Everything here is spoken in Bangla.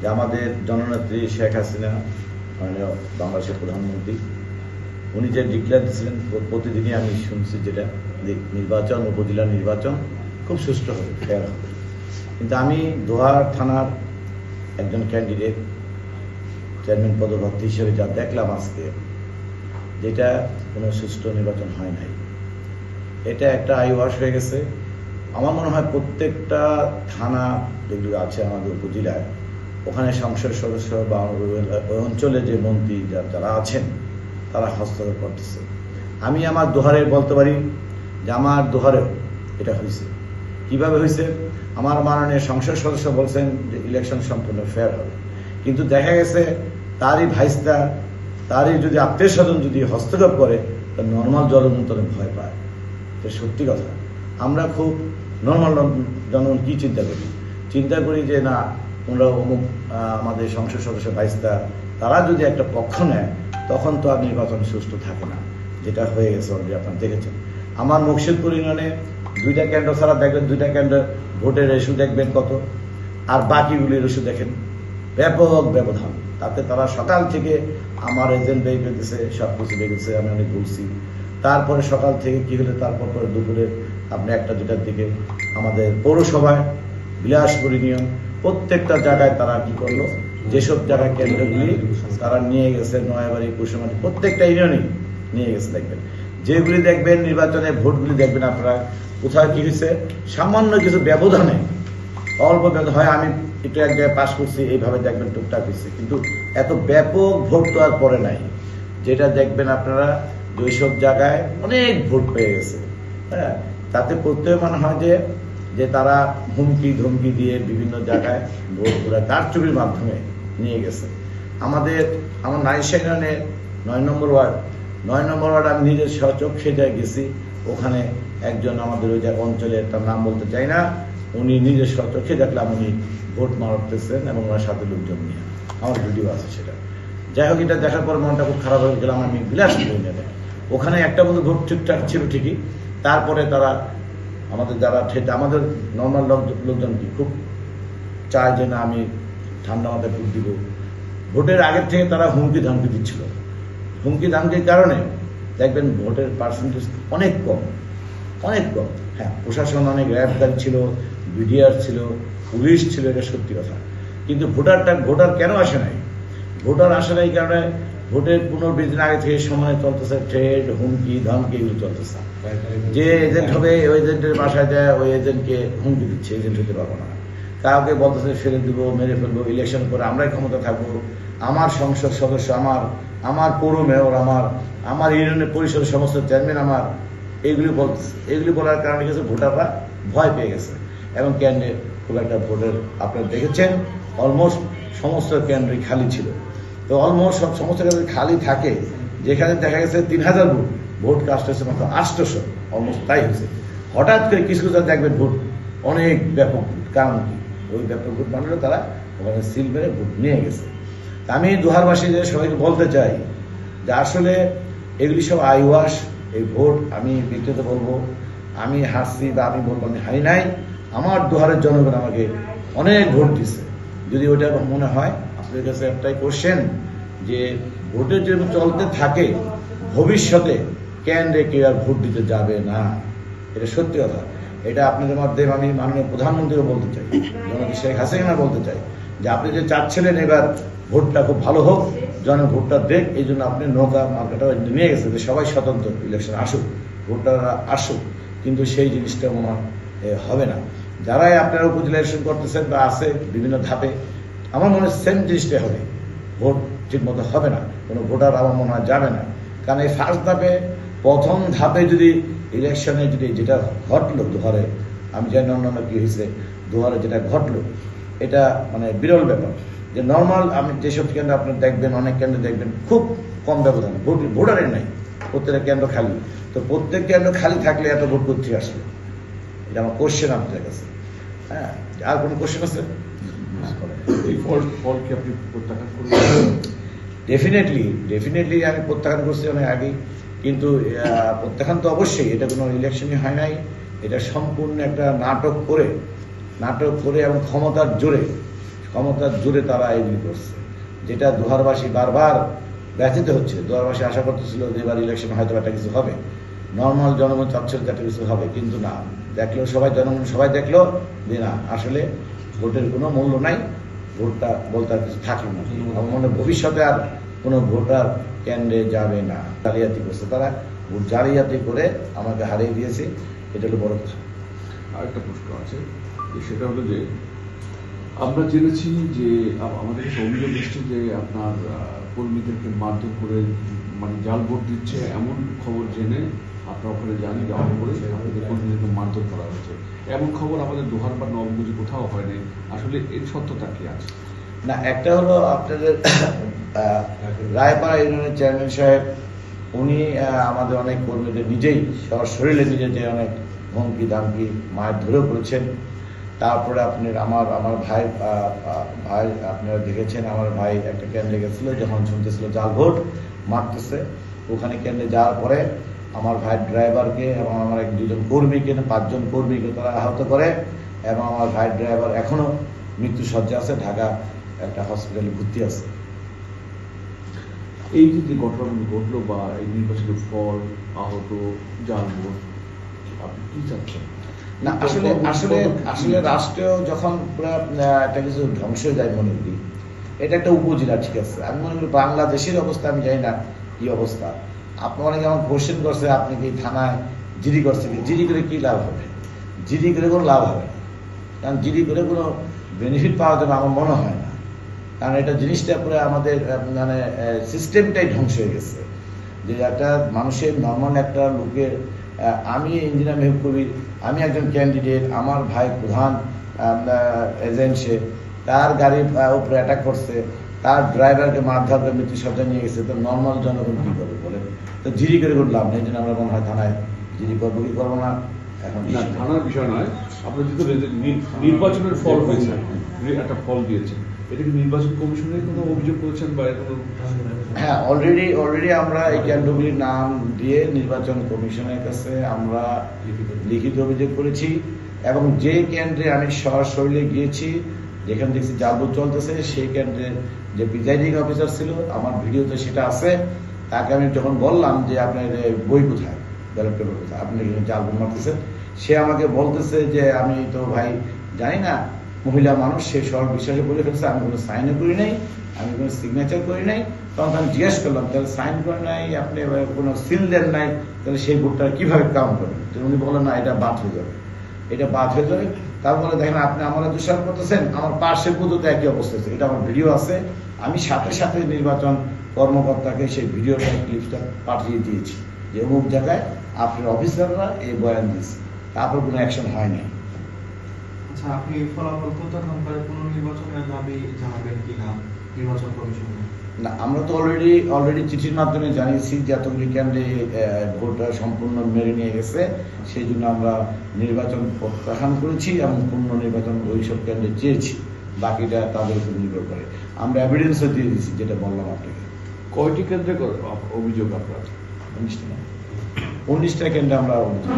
যে আমাদের জননেত্রী শেখ হাসিনা মাননীয় বাংলাদেশের প্রধানমন্ত্রী উনি যে ডিক্লেয়ার দিয়েছিলেন প্রতিদিনই আমি শুনছি যেটা যে নির্বাচন উপজেলা নির্বাচন খুব সুষ্ঠু হবে, ফেয়ার হবে। কিন্তু আমি দোহার থানার একজন ক্যান্ডিডেট চেয়ারম্যান পদপ্রার্থী হিসেবে যা দেখলাম আজকে, যেটা কোনো সুষ্ঠু নির্বাচন হয় নাই, এটা একটা আইওয়াশ হয়ে গেছে। আমার মনে হয় প্রত্যেকটা থানা যেগুলো আছে আমাদের উপজেলায়, ওখানে সংসদ সদস্য বা ওই অঞ্চলে যে মন্ত্রী যারা আছেন তারা হস্তক্ষেপ করতেছে। আমি আমার দোহারে বলতে পারি যে আমার দোহারে এটা হয়েছে। কিভাবে হয়েছে? আমার মাননীয় সংসদ সদস্য বলছেন যে ইলেকশন সম্পূর্ণ ফেয়ার হবে, কিন্তু দেখা গেছে তারই ভাইস্তা, তারই যদি আত্মীয় স্বজন যদি হস্তক্ষেপ করে, তার নর্মাল জনগণ ভয় পায়। এটা সত্যি কথা। আমরা খুব নর্মাল জনগণ কি চিন্তা করি যে না, ওরা অমুক আমাদের সংসদ সদস্য ভাইস্তা, তারা যদি একটা পক্ষ নেয় তখন তো আর নির্বাচন সুষ্ঠু থাকে না, যেটা হয়ে গেছে অলরেডি আপনারা দেখেছেন। আমার মুর্শিদপুর ইউনিয়নে 2টা কেন্দ্র ছাড়া দেখবেন, 2টা কেন্দ্র ভোটের রেশু দেখবেন কত, আর বাকিগুলির রেশু দেখেন ব্যাপক ব্যবধান। তাতে তারা সকাল থেকে আমার এজেন্ট বের দিতেছে, সব কিছু দেখেছে, আমি অনেক বলছি। তারপরে সকাল থেকে কি হলো, তারপর দুপুরে আপনি 1টা-2টার দিকে আমাদের পৌরসভায় বিলাসপুর ইউনিয়ন প্রত্যেকটা জায়গায় তারা কি করলো, যেসব জায়গায় কেন্দ্রগুলি তারা নিয়ে গেছে, নয়াবাড়ি, কুসুমারি, প্রত্যেকটা ইউনিয়নই নিয়ে গেছে। দেখবেন যেগুলি দেখবেন নির্বাচনের ভোটগুলি দেখবেন আপনারা কোথায় কি হয়েছে, সামান্য কিছু ব্যবধানে, অল্প ব্যবধান হয়, আমি একটু এক জায়গায় পাস করছি, এইভাবে দেখবেন টুকটাক হয়েছে, কিন্তু এত ব্যাপক ভোট তো আর পড়ে নাই। যেটা দেখবেন আপনারা ওইসব জায়গায় অনেক ভোট পেয়ে গেছে। হ্যাঁ, তাতে প্রত্যেক মনে হয় যে তারা হুমকি ধমকি দিয়ে বিভিন্ন জায়গায় ভোট করে কারচুপির মাধ্যমে নিয়ে গেছে। আমার নাইশা ইউনিয়নের 9 নম্বর ওয়ার্ড আমি নিজের স্বচক্ষে গেছি। ওখানে একজন আমাদের ওই জায়গা অঞ্চলের, তার নাম বলতে চাই না, উনি নিজের স্বচক্ষে দেখলাম উনি ভোট মারতেছেন এবং ওনার সাথে লোকজন নিয়ে, আমার ভিডিও আছে সেটা। যাই হোক, এটা দেখার পর মনটা খুব খারাপ হয়ে গেলাম। আমি বিলাসপুর ইউনিয়নে ওখানে একটা মতো ভোট ঠিকঠাক ছিল ঠিকই, তারপরে তারা আমাদের যারা আমাদের নর্মাল লোকজন কি খুব চায় যে না আমি ঠান্ডা মাথায় ভোট দিব, ভোটের আগের থেকে তারা হুমকি ধামকি দিচ্ছিল। হুমকি ধামকির কারণে দেখবেন ভোটের পার্সেন্টেজ অনেক কম। হ্যাঁ, প্রশাসন অনেক র্যাব ছিল, বিডিআর ছিল, পুলিশ ছিল, এটা সত্যি কথা। কিন্তু ভোটার কেন আসে নাই? ভোটার আসে নাই কারণে ভোটের 15-20 দিন আগে থেকে সময় চলতেছে ট্রেড, হুমকি ধামকি, এগুলো চলতেছে। যে এজেন্ট হবে ওই এজেন্টের বাসায় যায়, ওই এজেন্টকে হুমকি দিচ্ছে, এজেন্ট হতে পারবো না, কাউকে বলতেছে ফেলে দিব, মেরে ফেলবো, ইলেকশন করে আমরাই ক্ষমতা থাকবো, আমার সংসদ সদস্য আমার পৌর মেয়র আমার ইউনিয়নের পরিষদের সমস্ত চেয়ারম্যান আমার, এগুলি বলার কারণে গেছে ভোটাররা ভয় পেয়ে গেছে। এবং কেন্দ্রে খুব একটা ভোটের আপনারা দেখেছেন অলমোস্ট সমস্ত কেন্দ্রই খালি ছিল। তো অলমোস্ট সমস্ত কেন্দ্র খালি থাকে, যেখানে দেখা গেছে 3000 ভোট কাস্ট হয়েছে মাত্র 800, অলমোস্ট তাই হয়েছে। হঠাৎ করে কিছু দেখবেন ভোট অনেক ব্যাপক ভোট, কারণ কি ওই ব্যাপক ভোট মানে তারা ওখানে সিল মেরে ভোট নিয়ে গেছে। আমি দোহারবাসীদের সবাইকে বলতে চাই যে আসলে এগুলি সব আইওয়াশ। এই ভোট আমি বিক্রেতা বলবো, আমি হারছি বা আমি বলবো আমি হারি নাই, আমার দোহারের জনগণ আমাকে অনেক ভোট দিচ্ছে। যদি ওইটা মনে হয়, আপনাদের কাছে একটাই কোশ্চেন, যে ভোটের যদি চলতে থাকে ভবিষ্যতে কেন্দ্রে কেউ আর ভোট দিতে যাবে না, এটা সত্যি কথা। এটা আপনাদের মাধ্যমে আমি মাননীয় প্রধানমন্ত্রীও বলতে চাই, জননেত্রী শেখ হাসিনা বলতে চাই, যে আপনি যে চাচ্ছিলেন এবার ভোটটা খুব ভালো হোক, ভোটটা দেখ, এই জন্য আপনি নৌকা মার্কাটা নিয়ে গেছে যে সবাই স্বতন্ত্র ইলেকশন আসুক, ভোটাররা আসুক, কিন্তু সেই জিনিসটা মনে হয় হবে না। যারাই আপনারা উপজেলা ইলেকশন করতেছেন বা আছে বিভিন্ন ধাপে, আমার মনে হয় সেম জিনিসটাই হবে, ভোট ঠিক মতো হবে না, কোনো ভোটার আমার মনে হয় যাবে না। কারণ এই ফার্স্ট ধাপে, প্রথম ধাপে যদি ইলেকশনে যদি যেটা ঘটলো দোহারে, আমি জানি অন্যান্য কি হয়েছে, দোহারে যেটা ঘটলো এটা মানে বিরল ব্যাপার। যে নর্মাল আমি যেসব কেন্দ্র আপনি দেখবেন, অনেক কেন্দ্র দেখবেন খুব কম ব্যবধান, ভোটারের নাই, প্রত্যেকটা কেন্দ্র খালি। তো প্রত্যেক কেন্দ্র খালি থাকলে এত ভোট করতে আসলে, এটা আমার কোশ্চেন আপনাদের কাছে। হ্যাঁ, আর কোনো কোশ্চেন আছে? ডেফিনেটলি আমি প্রত্যাখ্যান করছি অনেক আগেই, কিন্তু প্রত্যাখ্যান তো অবশ্যই, এটা কোনো ইলেকশনই হয় নাই, এটা সম্পূর্ণ একটা নাটক করে এবং ক্ষমতার জোরে ক্ষমতার জোরে তারা এগুলি করছে, যেটা দোহারবাসী বারবার ব্যথিত হচ্ছে। দোহারবাসী আশা করতেছিল যে এবার ইলেকশন হয়তো একটা কিছু হবে, নর্মাল জনগণ চাচ্ছিল যে একটা কিছু হবে, কিন্তু না, দেখলো সবাই, জনগণ সবাই দেখলো যে না, আসলে ভোটের কোনো মূল্য নাই, ভোটটা বলতে আর কিছু থাকলো না। আমার মনে হয় ভবিষ্যতে আর কোনো ভোটার কেন্দ্রে যাবে না। জালিয়াতি করছে তারা, ভোট জালিয়াতি করে আমাকে হারিয়ে দিয়েছে, এটা হলো বড় কথা। আরেকটা প্রশ্ন আছে, সেটা হলো যে আমরা জেনেছি যে আমাদের কাছে অভিযোগ এসছে যে আপনার কর্মীদেরকে মারধর করে মানে জাল ভোট দিচ্ছে, এমন খবর জেনে আপনার ওখানে জানি যাওয়ার পরে আপনাদের কর্মীদেরকে মারধর করা হয়েছে। এমন খবর আমাদের দোহার বা নবগঞ্জে কোথাও হয়নি। আসলে এর সত্যতা কি আছে? না, একটা হলো আপনাদের রায়পাড়া ইউনিয়নের চেয়ারম্যান সাহেব, উনি আমাদের অনেক কর্মীদের নিজেই শরীরে নিজে যে অনেক হুমকি দামকি মায়ের ধরেও করেছেন। তারপরে আপনার আমার ভাই আপনারা দেখেছেন, আমার ভাই একটা কেন্দ্রে গেছিল, যখন শুনতেছিল জাল ভোট মারতেছে, ওখানে কেন্দ্রে যাওয়ার পরে আমার ভাইয়ের ড্রাইভারকে এবং আমার দুজন কর্মীকে, 5 জন কর্মীকে তারা আহত করে, এবং আমার ভাইয়ের ড্রাইভার এখনো মৃত্যু সজ্জা আছে, ঢাকা একটা হসপিটালে ভর্তি আছে। এই যে ঘটনাগুলো ঘটলো বা এই নির্বাচনের ফল, আহত, জাল ভোট, আপনি কি চাচ্ছেন? না, আসলে আসলে আসলে রাষ্ট্রীয় যখন পুরো একটা কিছু ধ্বংস হয়ে যায়, মনে করি এটা একটা উপজেলা, ঠিক আছে, আমি মনে করি বাংলাদেশের অবস্থা আমি জানি না কি অবস্থা। আপনি অনেকে আমার কোশ্চেন করছে, আপনি কি থানায় জিডি করছে, জিডি করে কি লাভ হবে? জিডি করে কোনো লাভ হবে না, কারণ জিডি করে কোনো বেনিফিট পাওয়া যাবে আমার মনে হয় না, কারণ এটা জিনিসটা পুরো আমাদের মানে সিস্টেমটাই ধ্বংস হয়ে গেছে। যে একটা মানুষের নর্মাল একটা লোকের, আমি ইঞ্জিনিয়ার মেহবুব কবির, আমি একজন ক্যান্ডিডেট, আমার ভাই প্রধান এজেন্ট, সে তার গাড়ির উপরে অ্যাটাক করছে, তার ড্রাইভারকে মারধর করে মৃত্যু সজ্জা নিয়ে গেছে, তো নর্মাল জনগণ কী করবে বলেন? তো জিডি করে কোনো লাভ নেই। আমরা মনে হয় থানায় জিডি করবো কি করবো না এখন না, থানার বিষয় নয়, আপনার যেহেতু নির্বাচনের ফল হয়েছে, একটা ফল দিয়েছে, এটা কি নির্বাচন কমিশনের কোনো অভিযোগ করেছেন বা কোনো? হ্যাঁ, অলরেডি আমরা এই কেন্দ্রগুলির নাম দিয়ে নির্বাচন কমিশনের কাছে আমরা লিখিত অভিযোগ করেছি, এবং যে কেন্দ্রে আমি সরাসরি গিয়েছি, যেখানে দেখছি জাল ভোট চলতেছে, সেই কেন্দ্রের যে প্রিজাইডিং অফিসার ছিল, আমার ভিডিওতে সেটা আছে, তাকে আমি যখন বললাম যে আপনার বই কোথায়, ব্যালট পেপার কোথায়, আপনি জাল ভোট মারতেছেন, সে আমাকে বলতেছে যে আমি তো ভাই জানি না, মহিলা মানুষ, সে সব বিশ্বাসে বলে ফেলছে, আমি কোনো সাইনও করি নাই, আমি কোনো সিগনেচার করি নাই। তখন আমি জিজ্ঞেস করলাম, তাহলে সাইন করে নাই আপনি, কোনো সিল দেন নাই, তাহলে সেই ভোটটা কীভাবে কাউন্ট করবেন? উনি বললেন না, এটা বাদ হয়ে যাবে, এটা বাদ হয়ে যাবে। তারপরে দেখেন, আপনি আমার দোষারোপ করতেছেন, আমার পাশের বুথতে একই অবস্থা আছে, এটা আমার ভিডিও আছে, আমি সাথে সাথে নির্বাচন কর্মকর্তাকে সেই ভিডিওটা ক্লিপটা পাঠিয়ে দিয়েছি যে অমুক জায়গায় আপনার অফিসাররা এই বয়ান দিয়েছে, তারপর কোনো অ্যাকশন হয় নাই। আচ্ছা, আপনি ফলাফল প্রত্যাখ্যান করে পুনর্নির্বাচনের দাবি জানাবেন কিনা নির্বাচন কমিশনে? না, আমরা তো অলরেডি চিঠির মাধ্যমে জানিয়েছি যে এতগুলি কেন্দ্রে ভোট সম্পূর্ণ মেরে নিয়ে গেছে, সেই জন্য আমরা নির্বাচন প্রত্যাখ্যান করেছি এবং পুনর্নির্বাচন ওইসব কেন্দ্রে চেয়েছি, বাকিটা তাদের উপর নির্ভর করে। আমরা এভিডেন্সও দিয়ে দিচ্ছি, যেটা বললাম আপনাকে। কয়টি কেন্দ্রে অভিযোগ আপনার? 19টা কেন্দ্রে আমরা অভিযোগ